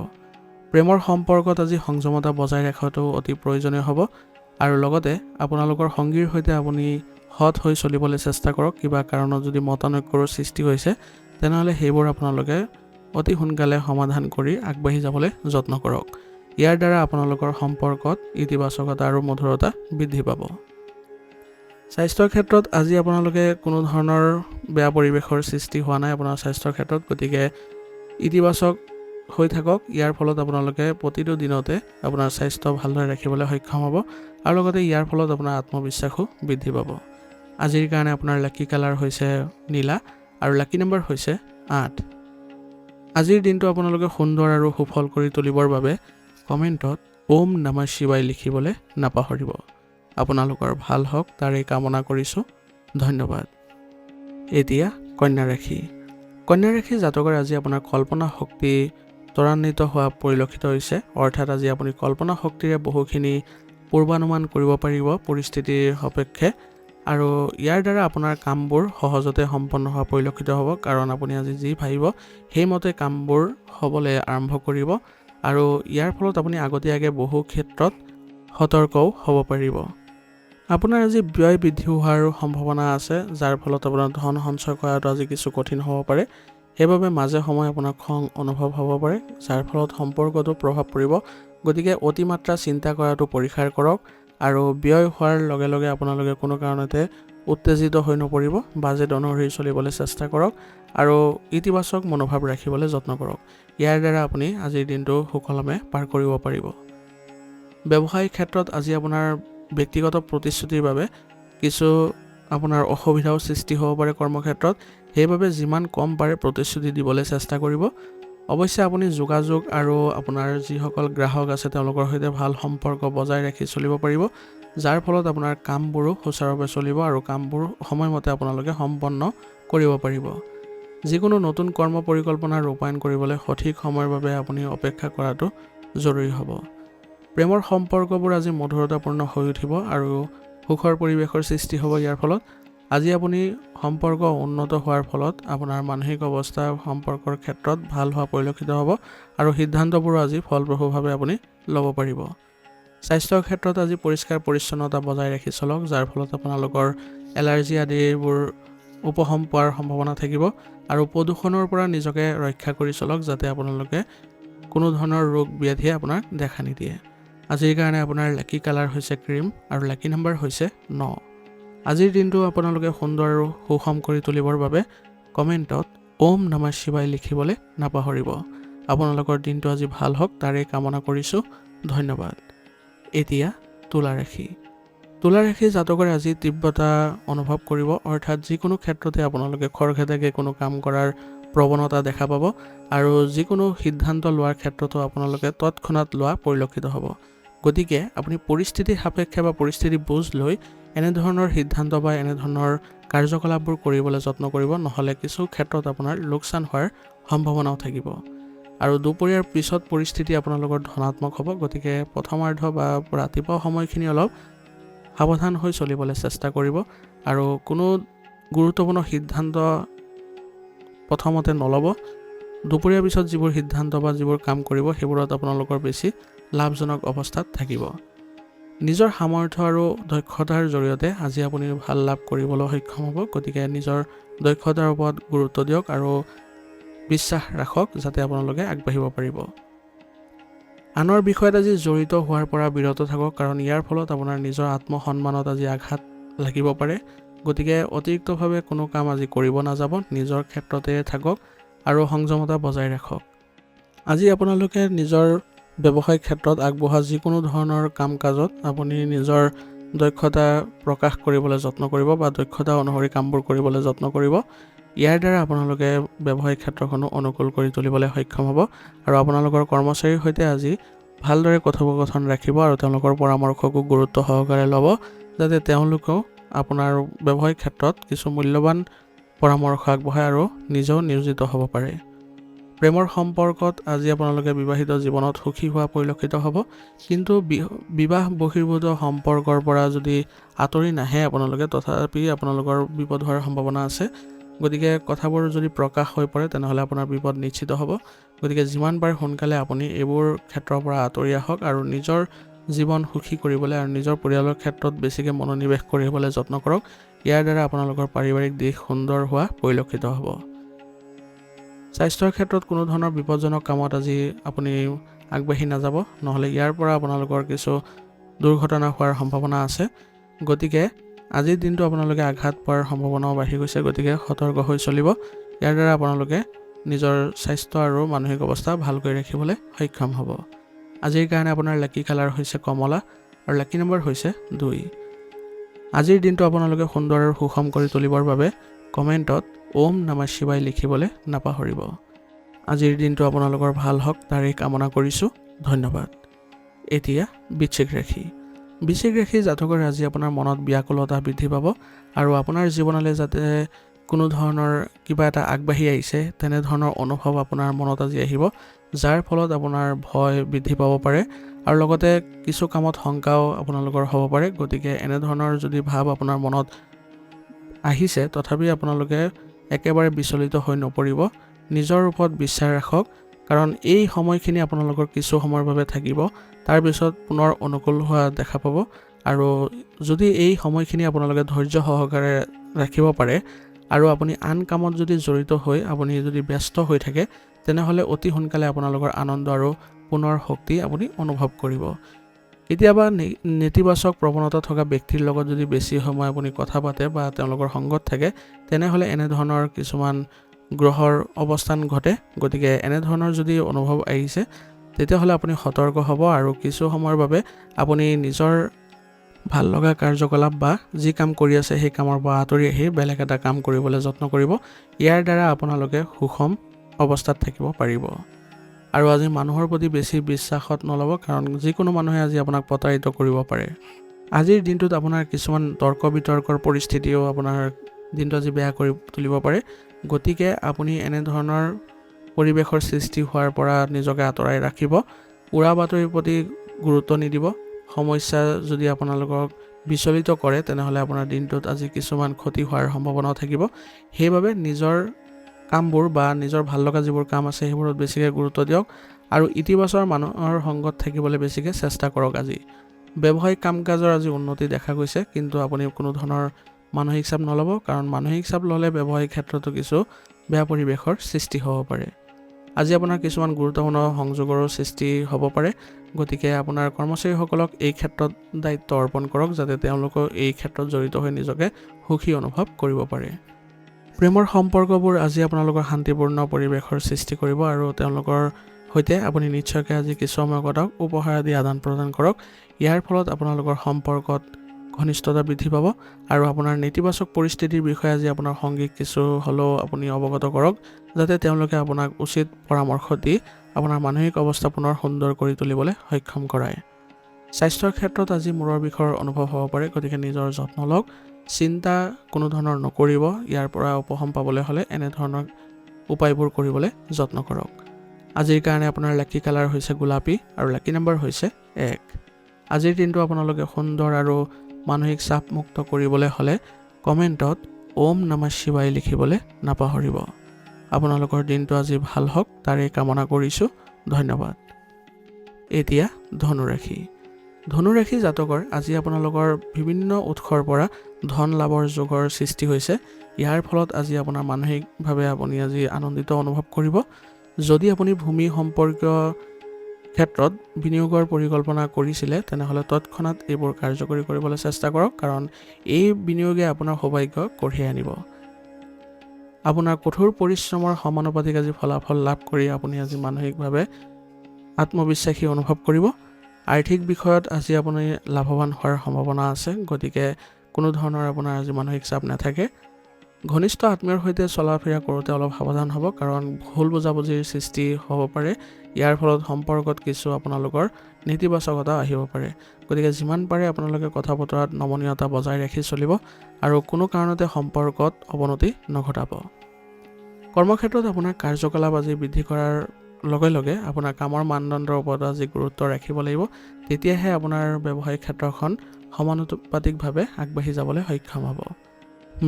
প্ৰেমৰ সম্পৰ্কত আজি সংযমতা বজাই ৰখাটো অতি প্ৰয়োজনীয় হ'ব আৰু লগতে আপোনালোকৰ সংগীৰ সৈতে আপুনি সৎ হৈ চলিবলৈ চেষ্টা কৰক। কিবা কাৰণত যদি মতানৈক্যৰ সৃষ্টি হৈছে তেনেহ'লে সেইবোৰ আপোনালোকে অতি সোনকালে সমাধান কৰি আগবাঢ়ি যাবলৈ যত্ন কৰক। ইয়াৰ দ্বাৰা আপোনালোকৰ সম্পৰ্কত ইতিবাচকতা আৰু মধুৰতা বৃদ্ধি পাব। স্বাস্থ্যৰ ক্ষেত্ৰত আজি আপোনালোকে কোনো ধৰণৰ বেয়া পৰিৱেশৰ সৃষ্টি হোৱা নাই আপোনাৰ স্বাস্থ্যৰ ক্ষেত্ৰত, গতিকে ইতিবাচক হৈ থাকক। ইয়াৰ ফলত আপোনালোকে প্ৰতিটো দিনতে আপোনাৰ স্বাস্থ্য ভালদৰে ৰাখিবলৈ সক্ষম হ'ব আৰু লগতে ইয়াৰ ফলত আপোনাৰ আত্মবিশ্বাসো বৃদ্ধি পাব। আজিৰ কাৰণে আপোনাৰ লাকি কালাৰ হৈছে নীলা আৰু লাকি নম্বৰ হৈছে 8। আজিৰ দিনটো আপোনালোকে সুন্দৰ আৰু সুফল কৰি তুলিবৰ বাবে কমেণ্টত ওম নমঃ শিৱায় লিখিবলৈ নাপাহৰিব। আপোনালোকৰ ভাল হওক তাৰেই কামনা কৰিছোঁ। ধন্যবাদ। এতিয়া কন্যা ৰাশি। কন্যা ৰাশি জাতকৰ আজি আপোনাৰ কল্পনা শক্তি ত্বৰান্বিত হোৱা পৰিলক্ষিত হৈছে। অৰ্থাৎ আজি আপুনি কল্পনা শক্তিৰে বহুখিনি পূৰ্বানুমান কৰিব পাৰিব পৰিস্থিতিৰ সাপেক্ষে, আৰু ইয়াৰ দ্বাৰা আপোনাৰ কামবোৰ সহজতে সম্পন্ন হোৱা পৰিলক্ষিত হ'ব। কাৰণ আপুনি আজি যি ভাবিব সেইমতে কামবোৰ হ'বলৈ আৰম্ভ কৰিব, আৰু ইয়াৰ ফলত আপুনি আগতীয়াকৈ বহু ক্ষেত্ৰত সতৰ্কও হ'ব পাৰিব। আপোনাৰ আজি ব্যয় বৃদ্ধি হোৱাৰ সম্ভাৱনা আছে, যাৰ ফলত আপোনাৰ ধন সঞ্চয় কৰাটো আজি কিছু কঠিন হ'ব পাৰে। সেইবাবে মাজে সময়ে আপোনাৰ খং অনুভৱ হ'ব পাৰে, যাৰ ফলত সম্পৰ্কতো প্ৰভাৱ পৰিব। গতিকে অতিমাত্ৰা চিন্তা কৰাটো পৰিহাৰ কৰক, আৰু ব্যয় হোৱাৰ লগে লগে আপোনালোকে কোনো কাৰণতে উত্তেজিত হৈ নপৰিব। বাজেট অনুসৰি চলিবলৈ চেষ্টা কৰক, আৰু ইতিবাচক মনোভাৱ ৰাখিবলৈ যত্ন কৰক। ইয়াৰ দ্বাৰা আপুনি আজিৰ দিনটো সুকলমে পাৰ কৰিব পাৰিব। ব্যৱসায়িক ক্ষেত্ৰত আজি আপোনাৰ ব্যক্তিগত প্ৰতিশ্ৰুতিৰ বাবে কিছু আপোনাৰ অসুবিধাও সৃষ্টি হ'ব পাৰে কৰ্মক্ষেত্ৰত। সেইবাবে যিমান কম পাৰে প্ৰতিশ্ৰুতি দিবলৈ চেষ্টা কৰিব। অৱশ্যে আপুনি যোগাযোগ আৰু আপোনাৰ যিসকল গ্ৰাহক আছে তেওঁলোকৰ সৈতে ভাল সম্পৰ্ক বজাই ৰাখি চলিব পাৰিব, যাৰ ফলত আপোনাৰ কামবোৰো সুচাৰুৰূপে চলিব আৰু কামবোৰ সময়মতে আপোনালোকে সম্পন্ন কৰিব পাৰিব। যিকোনো নতুন কৰ্ম পৰিকল্পনা ৰূপায়ণ কৰিবলৈ সঠিক সময়ৰ বাবে আপুনি অপেক্ষা কৰাটো জৰুৰী হ'ব। প্ৰেমৰ সম্পৰ্কবোৰ আজি মধুৰতাপূৰ্ণ হৈ উঠিব আৰু সুখৰ পৰিৱেশৰ সৃষ্টি হ'ব। ইয়াৰ ফলত আজি আপুনি সম্পৰ্ক উন্নত হোৱাৰ ফলত আপোনাৰ মানসিক অৱস্থা সম্পৰ্কৰ ক্ষেত্ৰত ভাল হোৱা পৰিলক্ষিত হ'ব, আৰু সিদ্ধান্তবোৰো আজি ফলপ্ৰসূভাৱে আপুনি ল'ব পাৰিব। স্বাস্থ্যৰ ক্ষেত্ৰত আজি পৰিষ্কাৰ পৰিচ্ছন্নতা বজাই ৰাখি চলক, যাৰ ফলত আপোনালোকৰ এলাৰ্জি আদিবোৰ উপশম পোৱাৰ সম্ভাৱনা থাকিব, আৰু প্ৰদূষণৰ পৰা নিজকে ৰক্ষা কৰি চলক, যাতে আপোনালোকে কোনো ধৰণৰ ৰোগ ব্যাধিয়ে আপোনাক দেখা নিদিয়ে। আজিৰ কাৰণে আপোনাৰ লাকি কালাৰ হৈছে ক্ৰীম, আৰু লাকি নম্বৰ হৈছে 9। আজিৰ দিনটো আপোনালোকে সুন্দৰ আৰু সুষম কৰি তুলিবৰ বাবে কমেণ্টত ওম নমঃ শিৱায় লিখিবলৈ নাপাহৰিব। আপোনালোকৰ দিনটো আজি ভাল হওক তাৰেই কামনা কৰিছোঁ। ধন্যবাদ। এতিয়া তুলা ৰাশি। তুলা ৰাশি জাতকৰে আজি তীব্ৰতা অনুভৱ কৰিব, অৰ্থাৎ যিকোনো ক্ষেত্ৰতে আপোনালোকে খৰখেদাকে কোনো কাম কৰাৰ প্ৰৱণতা দেখা পাব, আৰু যিকোনো সিদ্ধান্ত লোৱাৰ ক্ষেত্ৰতো আপোনালোকে তৎক্ষণাত লোৱা পৰিলক্ষিত হ'ব। গতিকে আপুনি পৰিস্থিতি সাপেক্ষে বা পৰিস্থিতি বুজ লৈ এনেধৰণৰ সিদ্ধান্ত বা এনেধৰণৰ কাৰ্যকলাপবোৰ কৰিবলৈ যত্ন কৰিব, নহ'লে কিছু ক্ষেত্ৰত আপোনাৰ লোকচান হোৱাৰ সম্ভাৱনাও থাকিব। আৰু দুপৰীয়াৰ পিছত পৰিস্থিতি আপোনালোকৰ ধনাত্মক হ'ব। গতিকে প্ৰথমাৰ্ধ বা ৰাতিপুৱা সময়খিনি অলপ সাৱধান হৈ চলিবলৈ চেষ্টা কৰিব, আৰু কোনো গুৰুত্বপূৰ্ণ সিদ্ধান্ত প্ৰথমতে নল'ব। দুপৰীয়াৰ পিছত যিবোৰ সিদ্ধান্ত বা যিবোৰ কাম কৰিব সেইবোৰত আপোনালোকৰ বেছি লাভজনক অৱস্থাত থাকিব। নিজৰ সামৰ্থ্য আৰু দক্ষতাৰ জৰিয়তে আজি আপুনি ভাল লাভ কৰিবলৈ সক্ষম হ'ব। গতিকে নিজৰ দক্ষতাৰ ওপৰত গুৰুত্ব দিয়ক আৰু বিশ্বাস ৰাখক, যাতে আপোনালোকে আগবাঢ়িব পাৰিব। আনৰ বিষয়ত আজি জড়িত হোৱাৰ পৰা বিৰত থাকক, কাৰণ ইয়াৰ ফলত আপোনাৰ নিজৰ আত্মসন্মানত আজি আঘাত লাগিব পাৰে। গতিকে অতিৰিক্তভাৱে কোনো কাম আজি কৰিব নাযাব, নিজৰ ক্ষেত্ৰতে থাকক আৰু সংযমতা বজাই ৰাখক। আজি আপোনালোকে নিজৰ ব্যৱসায়িক ক্ষেত্ৰত আগবঢ়া যিকোনো ধৰণৰ কাম কাজত আপুনি নিজৰ দক্ষতা প্ৰকাশ কৰিবলৈ যত্ন কৰিব, বা দক্ষতা অনুসৰি কামবোৰ কৰিবলৈ যত্ন কৰিব। ইয়াৰ দ্বাৰা আপোনালোকে ব্যৱসায়িক ক্ষেত্ৰখনো অনুকূল কৰি তুলিবলৈ সক্ষম হ'ব, আৰু আপোনালোকৰ কৰ্মচাৰীৰ সৈতে আজি ভালদৰে কথোপকথন ৰাখিব, আৰু তেওঁলোকৰ পৰামৰ্শকো গুৰুত্ব সহকাৰে ল'ব, যাতে তেওঁলোকেও আপোনাৰ ব্যৱসায়িক ক্ষেত্ৰত কিছু মূল্যৱান পৰামৰ্শ আগবঢ়ায় আৰু নিজেও নিয়োজিত হ'ব পাৰে। প্ৰেমৰ সম্পৰ্কত আজি আপোনালোকে বিবাহিত জীৱনত সুখী হোৱা পৰিলক্ষিত হ'ব, কিন্তু বিবাহ বহিৰ্ভূত সম্পৰ্কৰ পৰা যদি আঁতৰি নাহে আপোনালোকে, তথাপি আপোনালোকৰ বিপদ হোৱাৰ সম্ভাৱনা আছে। গতিকে কথাবোৰ যদি প্ৰকাশ হৈ পৰে তেনেহ'লে আপোনাৰ বিপদ নিশ্চিত হ'ব। গতিকে যিমান পাৰে সোনকালে আপুনি এইবোৰ ক্ষেত্ৰৰ পৰা আঁতৰি আহক, আৰু নিজৰ জীৱন সুখী কৰিবলৈ আৰু নিজৰ পৰিয়ালৰ ক্ষেত্ৰত বেছিকৈ মনোনিৱেশ কৰিবলৈ যত্ন কৰক। ইয়াৰ দ্বাৰা আপোনালোকৰ পাৰিবাৰিক দিশ সুন্দৰ হোৱা পৰিলক্ষিত হ'ব। স্বাস্থ্যৰ ক্ষেত্ৰত কোনো ধৰণৰ বিপদজনক কামত আজি আপুনি আগবাঢ়ি নাযাব, নহ'লে ইয়াৰ পৰা আপোনালোকৰ কিছু দুৰ্ঘটনা হোৱাৰ সম্ভাৱনা আছে। গতিকে আজিৰ দিনটো আপোনালোকে আঘাত পোৱাৰ সম্ভাৱনাও বাঢ়ি গৈছে। গতিকে সতৰ্ক হৈ চলিব। ইয়াৰ দ্বাৰা আপোনালোকে নিজৰ স্বাস্থ্য আৰু মানসিক অৱস্থা ভালকৈ ৰাখিবলৈ সক্ষম হ'ব। আজিৰ কাৰণে আপোনাৰ লাকি কালাৰ হৈছে কমলা, আৰু লাকি নম্বৰ হৈছে 2। আজিৰ দিনটো আপোনালোকে সুন্দৰ আৰু সুষম কৰি তুলিবৰ বাবে কমেণ্টত ওম নমঃ শিৱায় লিখিবলৈ নাপাহৰিব। আজিৰ দিনটো আপোনালোকৰ ভাল হওক তাৰেই কামনা কৰিছোঁ। ধন্যবাদ। এতিয়া বৃশ্চিক ৰাশি জাতকৰ আজি আপোনাৰ মনত ব্যাকুলতা বৃদ্ধি পাব আৰু আপোনাৰ জীৱনলৈ যাতে কোনো ধৰণৰ কিবা এটা আগবাঢ়ি আহিছে তেনেধৰণৰ অনুভৱ আপোনাৰ মনত আজি আহিব, যাৰ ফলত আপোনাৰ ভয় বৃদ্ধি পাব পাৰে আৰু লগতে কিছু কামত শংকাও আপোনালোকৰ হ'ব পাৰে। গতিকে এনেধৰণৰ যদি ভাৱ আপোনাৰ মনত আহিছে তথাপি আপোনালোকে একেবাৰে বিচলিত হৈ নপৰিব, নিজৰ ওপৰত বিশ্বাস ৰাখক, কাৰণ এই সময়খিনি আপোনালোকৰ কিছু সময়ৰ বাবে থাকিব, তাৰপিছত পুনৰ অনুকূল হোৱা দেখা পাব। আৰু যদি এই সময়খিনি আপোনালোকে ধৈৰ্য সহকাৰে ৰাখিব পাৰে আৰু আপুনি আন কামত যদি জড়িত হৈ আপুনি যদি ব্যস্ত হৈ থাকে তেনেহ'লে অতি সোনকালে আপোনালোকৰ আনন্দ আৰু পুনৰ শক্তি আপুনি অনুভৱ কৰিব। কেতিয়াবা নেতিবাচক প্ৰৱণতা থকা ব্যক্তিৰ লগত যদি বেছি সময় আপুনি কথা পাতে বা তেওঁলোকৰ সংগত থাকে তেনেহ'লে এনেধৰণৰ কিছুমান গ্ৰহৰ অৱস্থান ঘটে। গতিকে এনেধৰণৰ যদি অনুভৱ আহিছে তেতিয়াহ'লে আপুনি সতৰ্ক হ'ব আৰু কিছু সময়ৰ বাবে আপুনি নিজৰ ভাল লগা কাৰ্যকলাপ বা যি কাম কৰি আছে সেই কামৰ পৰা আঁতৰি আহি বেলেগ এটা কাম কৰিবলৈ যত্ন কৰিব। ইয়াৰ দ্বাৰা আপোনালোকে সুষম অৱস্থাত থাকিব পাৰিব। আৰু আজি মানুহৰ প্ৰতি বেছি বিশ্বাসত নল'ব, কাৰণ যিকোনো মানুহে আজি আপোনাক প্ৰতাৰিত কৰিব পাৰে। আজিৰ দিনটোত আপোনাৰ কিছুমান তৰ্ক বিতৰ্কৰ পৰিস্থিতিও আপোনাৰ দিনটো আজি বেয়া কৰি তুলিব পাৰে। গতিকে আপুনি এনেধৰণৰ পৰিৱেশৰ সৃষ্টি হোৱাৰ পৰা নিজকে আঁতৰাই ৰাখিব। উৰা বাতৰিৰ প্ৰতি গুৰুত্ব নিদিব। সমস্যা যদি আপোনালোকক বিচলিত কৰে তেনেহ'লে আপোনাৰ দিনটোত আজি কিছুমান ক্ষতি হোৱাৰ সম্ভাৱনাও থাকিব। সেইবাবে নিজৰ কামবোৰ বা নিজৰ ভাল লগা যিবোৰ কাম আছে সেইবোৰত বেছিকৈ গুৰুত্ব দিয়ক আৰু ইতিবাচক মানুহৰ সংগত থাকিবলৈ বেছিকৈ চেষ্টা কৰক। আজি ব্যৱসায়িক কাম কাজৰ আজি উন্নতি দেখা গৈছে, কিন্তু আপুনি কোনো ধৰণৰ মানসিক চাপ নল'ব, কাৰণ মানসিক চাপ ল'লে ব্যৱসায়িক ক্ষেত্ৰতো কিছু বেয়া পৰিৱেশৰ সৃষ্টি হ'ব পাৰে। আজি আপোনাৰ কিছুমান গুৰুত্বপূৰ্ণ সংযোগৰো সৃষ্টি হ'ব পাৰে। গতিকে আপোনাৰ কৰ্মচাৰীসকলক এই ক্ষেত্ৰত দায়িত্ব অৰ্পণ কৰক, যাতে তেওঁলোকেও এই ক্ষেত্ৰত জড়িত হৈ নিজকে সুখী অনুভৱ কৰিব পাৰে। প্ৰেমৰ সম্পৰ্কবোৰ আজি আপোনালোকৰ শান্তিপূৰ্ণ পৰিৱেশৰ সৃষ্টি কৰিব আৰু তেওঁলোকৰ সৈতে আপুনি নিশ্চয়কৈ আজি কিছু সময় কটাওক, উপহাৰ আদি আদান প্ৰদান কৰক। ইয়াৰ ফলত আপোনালোকৰ সম্পৰ্কত ঘনিষ্ঠতা বৃদ্ধি পাব আৰু আপোনাৰ নেতিবাচক পৰিস্থিতিৰ বিষয়ে আজি আপোনাৰ সংগীক কিছু হ'লেও আপুনি অৱগত কৰক, যাতে তেওঁলোকে আপোনাক উচিত পৰামৰ্শ দি আপোনাৰ মানসিক অৱস্থা পুনৰ সুন্দৰ কৰি তুলিবলৈ সক্ষম কৰায়। স্বাস্থ্যৰ ক্ষেত্ৰত আজি মূৰৰ বিষৰ অনুভৱ হ'ব পাৰে, গতিকে নিজৰ যত্ন লওক, চিন্তা কোনো ধৰণৰ নকৰিব। ইয়াৰ পৰা উপশম পাবলৈ হ'লে এনেধৰণৰ উপায়বোৰ কৰিবলৈ যত্ন কৰক। আজিৰ কাৰণে আপোনাৰ লাকি কালাৰ হৈছে গোলাপী আৰু লাকি নম্বৰ হৈছে 1। আজিৰ দিনটো আপোনালোকে সুন্দৰ আৰু মানসিক চাপমুক্ত কৰিবলৈ হ'লে কমেণ্টত ওম নমঃ শিৱায় লিখিবলৈ নাপাহৰিব। আপোনালোকৰ দিনটো আজি ভাল হওক তাৰেই কামনা কৰিছোঁ। ধন্যবাদ। এতিয়া ধনুৰাশি জাতকৰ আজি আপোনালোকৰ বিভিন্ন উৎসৰ পৰা ধন লাভৰ যোগৰ সৃষ্টি হৈছে। ইয়াৰ ফলত আজি আপোনাৰ মানসিকভাৱে আপুনি আজি আনন্দিত অনুভৱ কৰিব। যদি আপুনি ভূমি সম্পৰ্কীয় ক্ষেত্ৰত বিনিয়োগৰ পৰিকল্পনা কৰিছিলে তেনেহ'লে তৎক্ষণাত এইবোৰ কাৰ্যকৰী কৰিবলৈ চেষ্টা কৰক, কাৰণ এই বিনিয়োগে আপোনাৰ সৌভাগ্য কঢ়িয়াই আনিব। আপোনাৰ কঠোৰ পৰিশ্ৰমৰ সমানুপাতিক আজি ফলাফল লাভ কৰি আপুনি আজি মানসিকভাৱে আত্মবিশ্বাসী অনুভৱ কৰিব। আৰ্থিক বিষয়ত আজি আপুনি লাভৱান হোৱাৰ সম্ভাৱনা আছে, গতিকে কোনো ধৰণৰ আপোনাৰ আজি মানসিক চাপ নাথাকে। ঘনিষ্ঠ আত্মীয়ৰ সৈতে চলা ফিৰা কৰোঁতে অলপ সাৱধান হ'ব, কাৰণ ভুল বুজাবুজিৰ সৃষ্টি হ'ব পাৰে। ইয়াৰ ফলত সম্পৰ্কত কিছু আপোনালোকৰ নেতিবাচকতা আহিব পাৰে। গতিকে যিমান পাৰে আপোনালোকে কথা বতৰাত নমনীয়তা বজাই ৰাখি চলিব আৰু কোনো কাৰণতে সম্পৰ্কত অৱনতি নঘটাব। কৰ্মক্ষেত্ৰত আপোনাৰ কাৰ্যকলাপ আজি বৃদ্ধি কৰাৰ লগে লগে আপোনাৰ কামৰ মানদণ্ডৰ ওপৰত আজি গুৰুত্ব ৰাখিব লাগিব। তেতিয়াহে আপোনাৰ ব্যৱসায়িক ক্ষেত্ৰখন সমানুপাতিকভাৱে আগবাঢ়ি যাবলৈ সক্ষম হ'ব।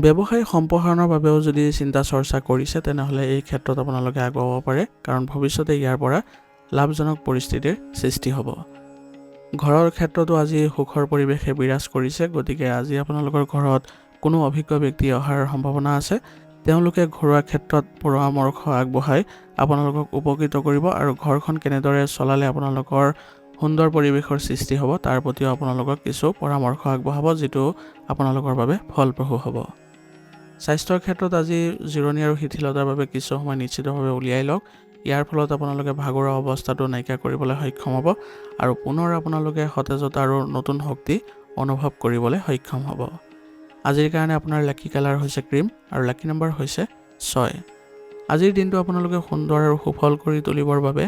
ব্যৱসায় সম্প্ৰসাৰণৰ বাবেও যদি চিন্তা চৰ্চা কৰিছে তেনেহ'লে এই ক্ষেত্ৰত আপোনালোকে আগুৱাব পাৰে, কাৰণ ভৱিষ্যতে ইয়াৰ পৰা লাভজনক পৰিস্থিতিৰ সৃষ্টি হ'ব। ঘৰৰ ক্ষেত্ৰতো আজি সুখৰ পৰিৱেশে বিৰাজ কৰিছে, গতিকে আজি আপোনালোকৰ ঘৰত কোনো অভিজ্ঞ ব্যক্তি অহাৰ সম্ভাৱনা আছে। তেওঁলোকে ঘৰুৱা ক্ষেত্ৰত পৰামৰ্শ আগবঢ়াই আপোনালোকক উপকৃত কৰিব আৰু ঘৰখন কেনেদৰে চলালে আপোনালোকৰ সুন্দৰ পৰিৱেশৰ সৃষ্টি হ'ব তাৰ প্ৰতিও আপোনালোকক কিছু পৰামৰ্শ আগবঢ়াব, যিটো আপোনালোকৰ বাবে ফলপ্ৰসূ হ'ব। স্বাস্থ্যৰ ক্ষেত্ৰত আজি জিৰণি আৰু শিথিলতাৰ বাবে কিছু সময় নিশ্চিতভাৱে উলিয়াই লওক। ইয়াৰ ফলত আপোনালোকে ভাগৰুৱা অৱস্থাটো নাইকিয়া কৰিবলৈ সক্ষম হ'ব আৰু পুনৰ আপোনালোকে সতেজতা আৰু নতুন শক্তি অনুভৱ কৰিবলৈ সক্ষম হ'ব। আজিৰ কাৰণে আপোনাৰ লাকি কালাৰ হৈছে ক্ৰীম আৰু লাকি নম্বৰ হৈছে 6। আজিৰ দিনটো আপোনালোকে সুন্দৰ আৰু সুফল কৰি তুলিবৰ বাবে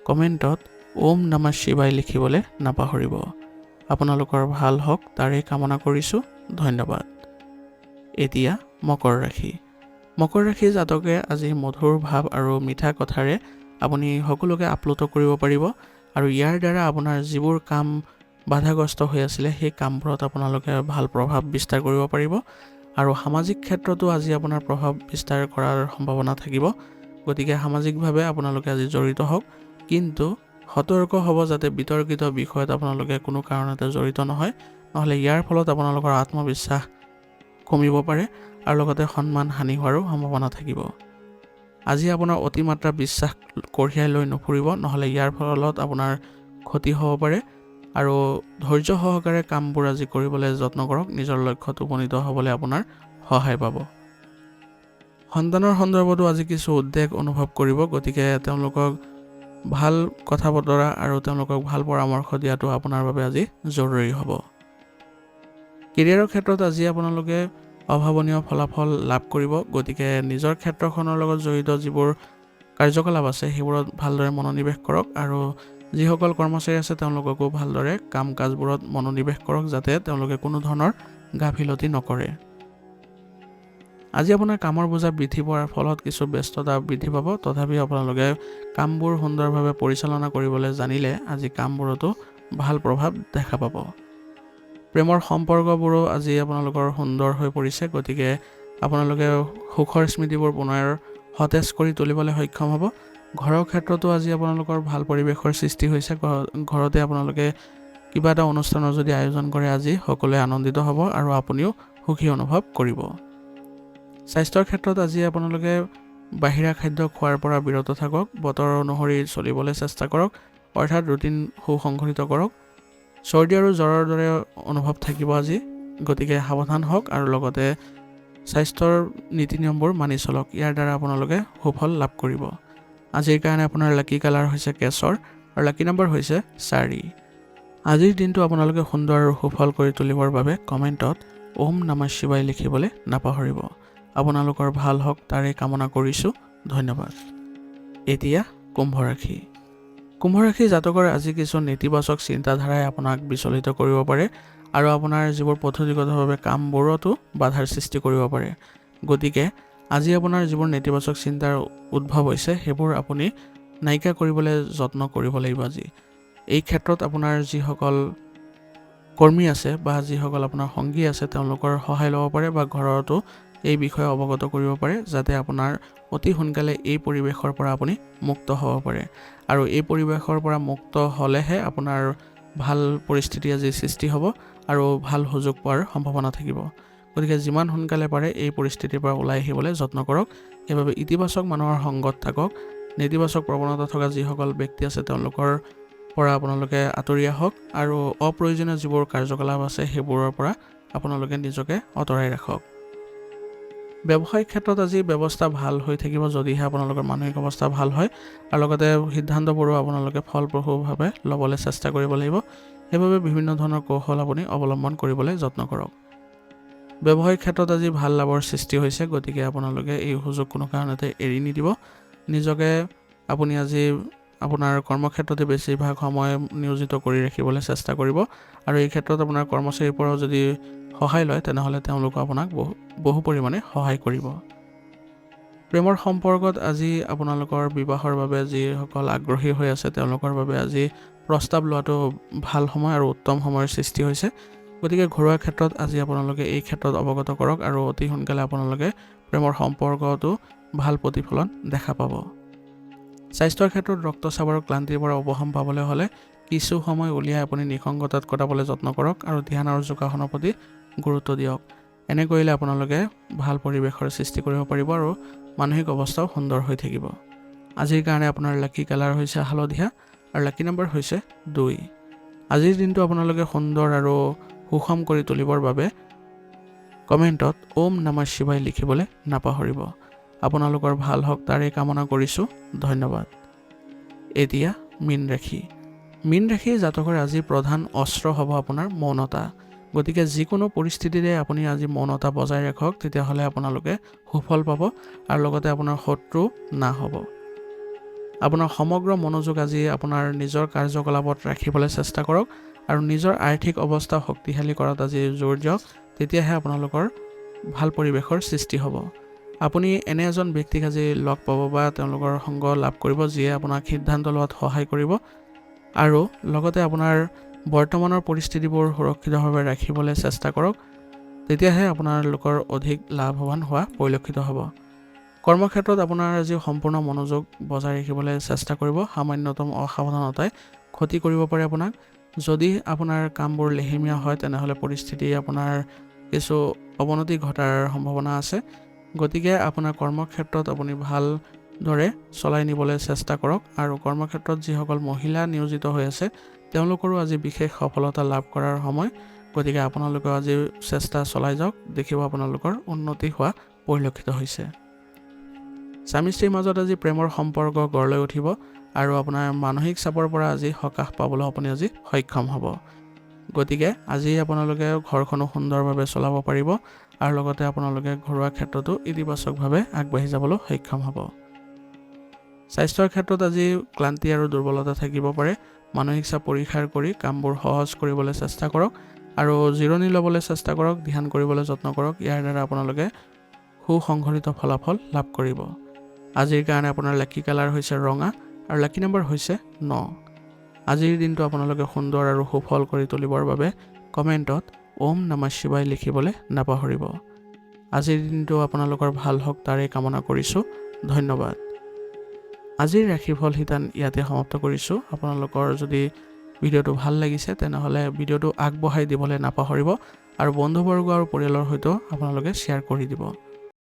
কমেণ্টত ওম নমঃ শিৱায় লিখিবলৈ নাপাহৰিব। আপোনালোকৰ ভাল হওক তাৰেই কামনা কৰিছোঁ। ধন্যবাদ। এতিয়া মকৰ ৰাশি। মকৰ ৰাশি জাতকে আজি মধুৰ ভাৱ আৰু মিঠা কথাৰে আপুনি সকলোকে আপ্লুত কৰিব পাৰিব আৰু ইয়াৰ দ্বাৰা আপোনাৰ যিবোৰ কাম বাধাগ্ৰস্ত হৈ আছিলে সেই কামবোৰত আপোনালোকে ভাল প্ৰভাৱ বিস্তাৰ কৰিব পাৰিব আৰু সামাজিক ক্ষেত্ৰতো আজি আপোনাৰ প্ৰভাৱ বিস্তাৰ কৰাৰ সম্ভাৱনা থাকিব। গতিকে সামাজিকভাৱে আপোনালোকে আজি জড়িত হওক, কিন্তু সতৰ্ক হ'ব যাতে বিতৰ্কিত বিষয়ত আপোনালোকে কোনো কাৰণতে জড়িত নহয়, নহ'লে ইয়াৰ ফলত আপোনালোকৰ আত্মবিশ্বাস কমিব পাৰে আৰু লগতে সন্মান হানি হোৱাৰো সম্ভাৱনা থাকিব। আজি আপোনাৰ অতিমাত্ৰা বিশ্বাস কঢ়িয়াই লৈ নুফুৰিব, নহ'লে ইয়াৰ ফলত আপোনাৰ ক্ষতি হ'ব পাৰে আৰু ধৈৰ্য সহকাৰে কামবোৰ আজি কৰিবলৈ যত্ন কৰক। নিজৰ লক্ষ্যত উপনীত হ'বলৈ আপোনাৰ সহায় পাব। সন্তানৰ সন্দৰ্ভতো আজি কিছু উদ্বেগ অনুভৱ কৰিব, গতিকে তেওঁলোকক ভাল কথা বতৰা আৰু তেওঁলোকক ভাল পৰামৰ্শ দিয়াটো আপোনাৰ বাবে আজি জৰুৰী হ'ব। কেৰিয়াৰৰ ক্ষেত্ৰত আজি আপোনালোকে অভাৱনীয় ফলাফল লাভ কৰিব, গতিকে নিজৰ ক্ষেত্ৰখনৰ লগত জড়িত যিবোৰ কাৰ্যকলাপ আছে সেইবোৰত ভালদৰে মনোনিৱেশ কৰক আৰু যিসকল কৰ্মচাৰী আছে তেওঁলোককো ভালদৰে কাম কাজবোৰত মনোনিৱেশ কৰক যাতে তেওঁলোকে কোনো ধৰণৰ গাফিলতি নকৰে। আজি আপোনাৰ কামৰ বোজা বৃদ্ধি পোৱাৰ ফলত কিছু ব্যস্ততা বৃদ্ধি পাব, তথাপিও আপোনালোকে কামবোৰ সুন্দৰভাৱে পৰিচালনা কৰিবলৈ জানিলে আজি কামবোৰতো ভাল প্ৰভাৱ দেখা পাব। প্ৰেমৰ সম্পৰ্কবোৰো আজি আপোনালোকৰ সুন্দৰ হৈ পৰিছে, গতিকে আপোনালোকে সুখৰ স্মৃতিবোৰ পুনৰ সতেজ কৰি তুলিবলৈ সক্ষম হ'ব। ঘৰৰ ক্ষেত্ৰতো আজি আপোনালোকৰ ভাল পৰিৱেশৰ সৃষ্টি হৈছে। ঘৰতে আপোনালোকে কিবা এটা অনুষ্ঠানৰ যদি আয়োজন কৰে আজি সকলোৱে আনন্দিত হ'ব আৰু আপুনিও সুখী অনুভৱ কৰিব। স্বাস্থ্যৰ ক্ষেত্ৰত আজি আপোনালোকে বাহিৰা খাদ্য খোৱাৰ পৰা বিৰত থাকক, বতৰ অনুসৰি চলিবলৈ চেষ্টা কৰক, অৰ্থাৎ ৰুটিন সুসংগঠিত কৰক। চৰ্দি আৰু জ্বৰৰ দৰে অনুভৱ থাকিব আজি, গতিকে সাৱধান হওক আৰু লগতে স্বাস্থ্যৰ নীতি নিয়মবোৰ মানি চলক। ইয়াৰ দ্বাৰা আপোনালোকে সুফল লাভ কৰিব। আজিৰ কাৰণে আপোনাৰ লাকি কালাৰ হৈছে কেশৰ আৰু লাকি নম্বৰ হৈছে 4। আজিৰ দিনটো আপোনালোকে সুন্দৰ আৰু সুফল কৰি তুলিবৰ বাবে কমেণ্টত ওম নমঃ শিৱায় লিখিবলৈ নাপাহৰিব। আপোনালোকৰ ভাল হওক তাৰেই কামনা কৰিছোঁ। ধন্যবাদ। এতিয়া কুম্ভ ৰাশি। কুম্ভ ৰাশি জাতকৰ আজি কিছু নেতিবাচক চিন্তাধাৰাই আপোনাক বিচলিত কৰিব পাৰে আৰু আপোনাৰ যিবোৰ পদ্ধতিগতভাৱে কামবোৰতো বাধাৰ সৃষ্টি কৰিব পাৰে। গতিকে আজি আপোনাৰ যিবোৰ নেতিবাচক চিন্তাৰ উদ্ভৱ হৈছে সেইবোৰ আপুনি নাইকিয়া কৰিবলৈ যত্ন কৰিব লাগিব আজি। এই ক্ষেত্ৰত আপোনাৰ যিসকল কৰ্মী আছে বা যিসকল আপোনাৰ সংগী আছে তেওঁলোকৰ সহায় ল'ব পাৰে বা ঘৰতো এই বিষয়ে অৱগত কৰিব পাৰে যাতে আপোনাৰ অতি সোনকালে এই পৰিৱেশৰ পৰা আপুনি মুক্ত হ'ব পাৰে আৰু এই পৰিৱেশৰ পৰা মুক্ত হ'লেহে আপোনাৰ ভাল পৰিস্থিতি আজি সৃষ্টি হ'ব আৰু ভাল সুযোগ পোৱাৰ সম্ভাৱনা থাকিব। গতিকে যিমান সোনকালে পাৰে এই পৰিস্থিতিৰ পৰা ওলাই আহিবলৈ যত্ন কৰক। সেইবাবে ইতিবাচক মানুহৰ সংগত থাকক। নেতিবাচক প্ৰৱণতা থকা যিসকল ব্যক্তি আছে তেওঁলোকৰ পৰা আপোনালোকে আঁতৰি আহক আৰু অপ্ৰয়োজনীয় যিবোৰ কাৰ্যকলাপ আছে সেইবোৰৰ পৰা আপোনালোকে নিজকে আঁতৰাই ৰাখক। ব্যৱসায়িক ক্ষেত্ৰত আজি ব্যৱস্থা ভাল হৈ থাকিব যদিহে আপোনালোকৰ মানসিক অৱস্থা ভাল হয় আৰু লগতে সিদ্ধান্তবোৰো আপোনালোকে ফলপ্ৰসূভাৱে ল'বলৈ চেষ্টা কৰিব লাগিব। সেইবাবে বিভিন্ন ধৰণৰ কৌশল আপুনি অৱলম্বন কৰিবলৈ যত্ন কৰক। ব্যৱসায়িক ক্ষেত্ৰত আজি ভাল লাভৰ সৃষ্টি হৈছে, গতিকে আপোনালোকে এই সুযোগ কোনো কাৰণতে এৰি নিদিব। নিজকে আপুনি আজি আপোনাৰ কৰ্মক্ষেত্ৰতে বেছিভাগ সময় নিয়োজিত কৰি ৰাখিবলৈ চেষ্টা কৰিব আৰু এই ক্ষেত্ৰত আপোনাৰ কৰ্মচাৰীৰ পৰাও যদি সহায় লয় তেনেহ'লে তেওঁলোকে আপোনাক বহু পৰিমাণে সহায় কৰিব। প্ৰেমৰ সম্পৰ্কত আজি আপোনালোকৰ বিবাহৰ বাবে যিসকল আগ্ৰহী হৈ আছে তেওঁলোকৰ বাবে আজি প্ৰস্তাৱ লোৱাটো ভাল সময় আৰু উত্তম সময়ৰ সৃষ্টি হৈছে। গতিকে ঘৰুৱা ক্ষেত্ৰত আজি আপোনালোকে এই ক্ষেত্ৰত অৱগত কৰক আৰু অতি সোনকালে আপোনালোকে প্ৰেমৰ সম্পৰ্কতো ভাল প্ৰতিফলন দেখা পাব। স্বাস্থ্যৰ ক্ষেত্ৰত ৰক্তচাপ আৰু ক্লান্তিৰ পৰা উপশম পাবলৈ হ'লে কিছু সময় উলিয়াই আপুনি নিসংগতাত কটাবলৈ যত্ন কৰক আৰু ধ্যান আৰু যোগাসনৰ প্ৰতি গুৰুত্ব দিয়ক। এনে কৰিলে আপোনালোকে ভাল পৰিৱেশৰ সৃষ্টি কৰিব পাৰিব আৰু মানসিক অৱস্থাও সুন্দৰ হৈ থাকিব। আজিৰ কাৰণে আপোনাৰ লাকি কালাৰ হৈছে হালধীয়া আৰু লাকি নম্বৰ হৈছে 2। আজিৰ দিনটো আপোনালোকে সুন্দৰ আৰু সুষম কৰি তুলিবৰ বাবে কমেণ্টত ওম নমঃ শিৱায় লিখিবলৈ নাপাহৰিব। আপোনালোকৰ ভাল হওক তাৰেই কামনা কৰিছোঁ। ধন্যবাদ। এতিয়া মীন ৰাশি। মীন ৰাশি জাতকৰ আজি প্ৰধান অস্ত্ৰ হ'ব আপোনাৰ মৌনতা। গতিকে যিকোনো পৰিস্থিতিতে আপুনি আজি মৌনতা বজাই ৰাখক, তেতিয়াহ'লে আপোনালোকে সুফল পাব আৰু লগতে আপোনাৰ শত্ৰু না হ'ব। আপোনাৰ সমগ্ৰ মনোযোগ আজি আপোনাৰ নিজৰ কাৰ্যকলাপত ৰাখিবলৈ চেষ্টা কৰক আৰু নিজৰ আৰ্থিক অৱস্থা শক্তিশালী কৰাত আজি জোৰ দিয়ক, তেতিয়াহে আপোনালোকৰ ভাল পৰিৱেশৰ সৃষ্টি হ'ব। আপুনি এনে এজন ব্যক্তিক আজি লগ পাব বা তেওঁলোকৰ সংগ লাভ কৰিব যিয়ে আপোনাক সিদ্ধান্ত লোৱাত সহায় কৰিব আৰু লগতে আপোনাৰ বৰ্তমানৰ পৰিস্থিতিবোৰ সুৰক্ষিতভাৱে ৰাখিবলৈ চেষ্টা কৰক, তেতিয়াহে আপোনালোকৰ অধিক লাভৱান হোৱা পৰিলক্ষিত হ'ব। কৰ্মক্ষেত্ৰত আপোনাৰ আজি সম্পূৰ্ণ মনোযোগ বজাই ৰাখিবলৈ চেষ্টা কৰিব। সামান্যতম অসাৱধানতাই ক্ষতি কৰিব পাৰে আপোনাক। যদি আপোনাৰ কামবোৰ লেহেমীয়া হয় তেনেহ'লে পৰিস্থিতি আপোনাৰ কিছু অৱনতি ঘটাৰ সম্ভাৱনা আছে। গতিকে আপোনাৰ কৰ্মক্ষেত্ৰত আপুনি ভালদৰে চলাই নিবলৈ চেষ্টা কৰক আৰু কৰ্মক্ষেত্ৰত যিসকল মহিলা নিয়োজিত হৈ আছে তেওঁলোকৰো আজি বিশেষ সফলতা লাভ কৰাৰ সময়। গতিকে আপোনালোকেও আজি চেষ্টা চলাই যাওক, দেখিব আপোনালোকৰ উন্নতি হোৱা পৰিলক্ষিত হৈছে। স্বামী স্ত্ৰীৰ মাজত আজি প্ৰেমৰ সম্পৰ্ক গঢ় লৈ উঠিব আৰু আপোনাৰ মানসিক চাপৰ পৰা আজি সকাহ পাবলৈ আপুনি আজি সক্ষম হ'ব। গতিকে আজি আপোনালোকে ঘৰখনো সুন্দৰভাৱে চলাব পাৰিব আৰু লগতে আপোনালোকে ঘৰুৱা ক্ষেত্ৰতো ইতিবাচকভাৱে আগবাঢ়ি যাবলৈ সক্ষম হ'ব। স্বাস্থ্যৰ ক্ষেত্ৰত আজি ক্লান্তি আৰু দুৰ্বলতা থাকিব পাৰে। মানসিক চাপ পৰিহাৰ কৰি কামবোৰ সহজ কৰিবলৈ চেষ্টা কৰক আৰু জিৰণি ল'বলৈ চেষ্টা কৰক, ধ্যান কৰিবলৈ যত্ন কৰক। ইয়াৰ দ্বাৰা আপোনালোকে সুসংঘটিত ফলাফল লাভ কৰিব। আজিৰ কাৰণে আপোনাৰ লাকি কালাৰ হৈছে ৰঙা আৰু লাকি নম্বৰ হৈছে 9। আজিৰ দিনটো আপোনালোকে সুন্দৰ আৰু সুফল কৰি তুলিবৰ বাবে কমেণ্টত ওম নমঃ শিৱায় লিখিবলৈ নাপাহৰিব। আজিৰ দিনটো আপোনালোকৰ ভাল হওক তাৰেই কামনা কৰিছোঁ। ধন্যবাদ। আজিৰ ৰাশিফল শিতান ইয়াতে সমাপ্ত কৰিছোঁ। আপোনালোকৰ যদি ভিডিঅ'টো ভাল লাগিছে তেনেহ'লে ভিডিঅ'টো আগবঢ়াই দিবলৈ নাপাহৰিব আৰু বন্ধুবৰ্গ আৰু পৰিয়ালৰ সৈতেও আপোনালোকে শ্বেয়াৰ কৰি দিব।